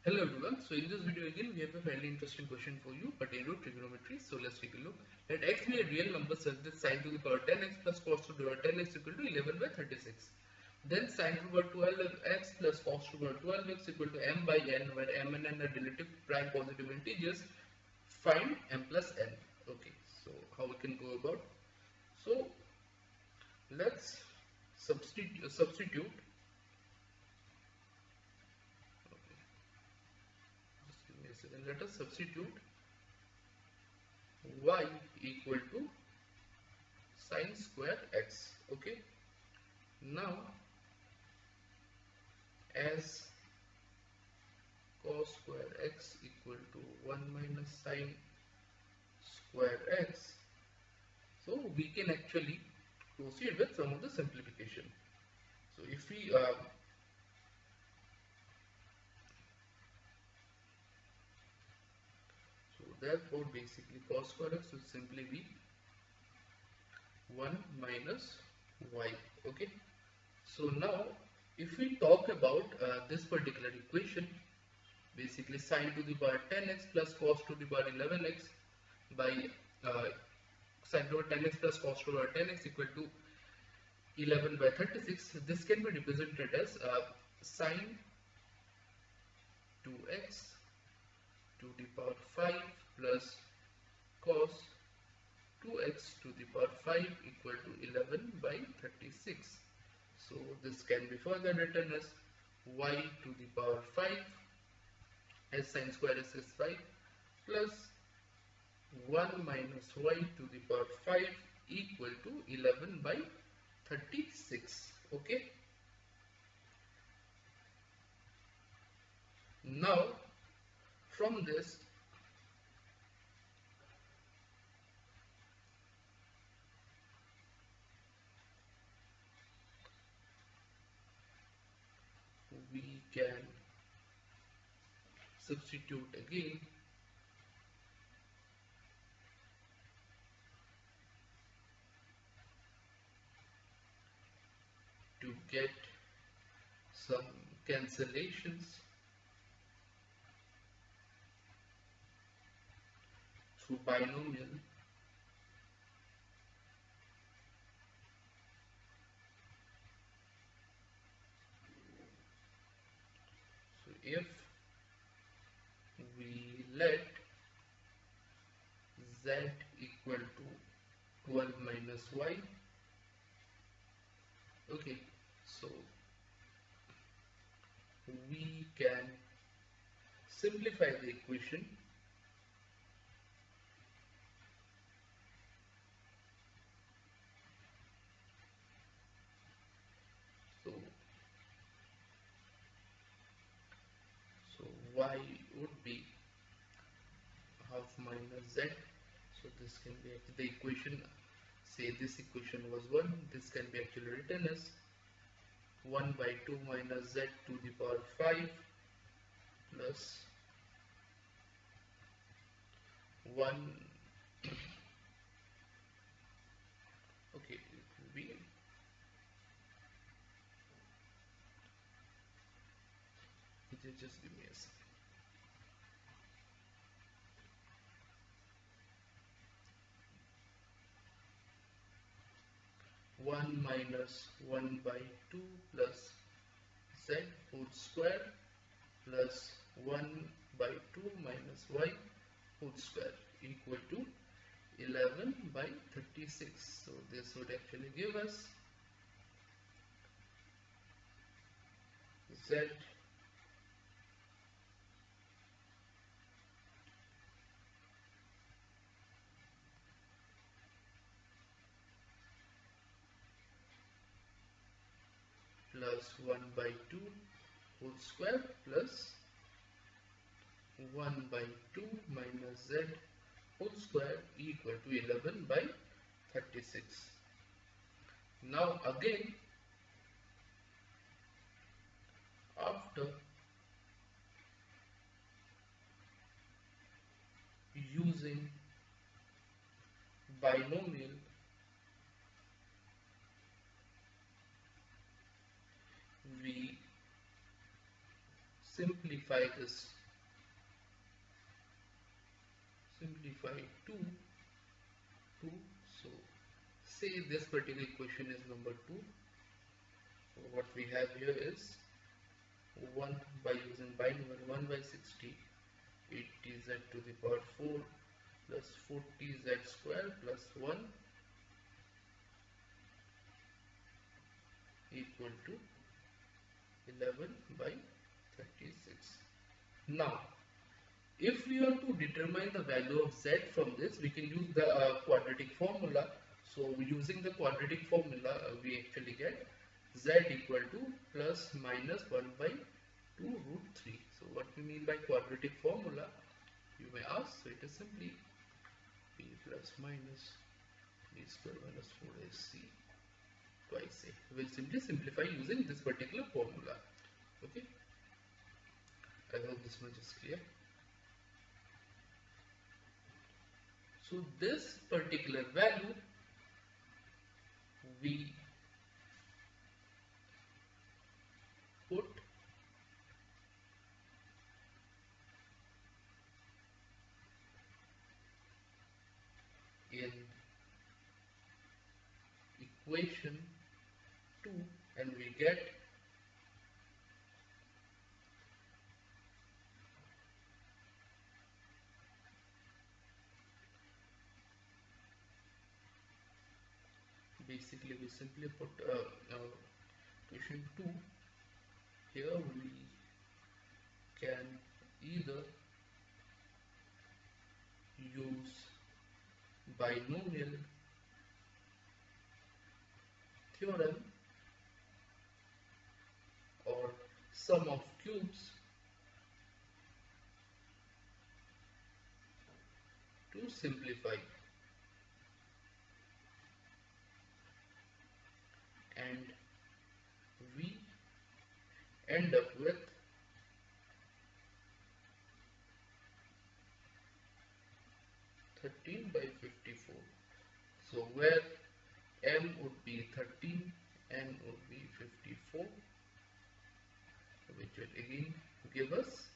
Hello everyone. So in this video again we have a fairly interesting question for you pertaining to trigonometry. So let's take a look. Let x be a real number such that sin to the power 10x plus cos to the power 10x equal to 11 by 36. Then sin to the power 12x plus cos to the power 12x equal to m by n, where m and n are relative prime positive integers. Find m plus n. Okay, so how we can go about? So let's substitute. Okay, just give me a second. Let us substitute y equal to sine square x. Okay, now as cos square x equal to 1 minus sine square x, so we can actually proceed with some of the simplification. So if we so therefore basically cos square x will simply be 1 minus y. Okay, so now if we talk about this particular equation, basically sine to the power 10x plus cos to the power 11x by sine to the power 10x plus cos to the power 10x equal to 11 by 36. This can be represented as sine 2x to the power 5 plus cos 2x to the power 5 equal to 11 by 36. So this can be further written as y to the power 5 as sine square x is 5 plus 1 minus y to the power 5 equal to 11 by 36. Okay, now from this we can substitute again to get some cancellations through binomial. So if we let z equal to 12 minus y, okay, so we can simplify the equation. So so y would be half minus z. So this can be actually the equation. Say this equation was 1. This can be actually written as 1 by 2 minus z to the power 5 plus 1. Okay, it will be just give me a second. 1 minus 1 by 2 plus z whole square plus 1 by 2 minus y whole square equal to 11 by 36. So this would actually give us z plus 1 by 2 whole square plus 1 by 2 minus z whole square equal to 11 by 36. Now again, after using binomial, we simplify this, simplify to 2. So say this particular equation is number 2. So what we have here is 1 by using binomial 1 by 60, 80z to the power 4 plus 40z square plus 1 equal to 11 by 36. Now, if we want to determine the value of z from this, we can use the quadratic formula. So using the quadratic formula, we actually get z equal to plus minus 1 by 2 root 3. So what we mean by quadratic formula, you may ask. So it is simply b plus minus b square minus 4ac twice a. We will simply simplify using this particular formula. Okay, I hope this much is clear. So this particular value we put in equation 2 and we get basically we simply put equation 2 here. We can either use binomial theorem or sum of cubes to simplify, and we end up with 13 by 54. So where m would be 13, n would be 54, which will again give us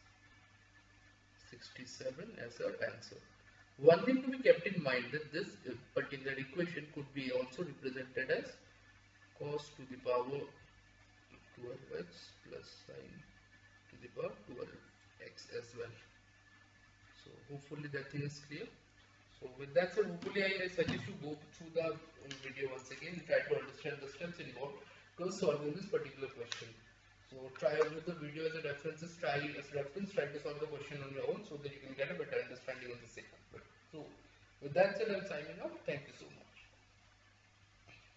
67 as our answer. One thing to be kept in mind that this particular equation could be also represented as cos to the power 12x plus sin to the power 12x as well. So hopefully that thing is clear. So with that said, hopefully I suggest you go through the video once again, try to understand the steps involved to solving this particular question. So try with the video as a reference, try to solve the question on your own so that you can get a better understanding of the same. So with that said, I'm signing off. Thank you.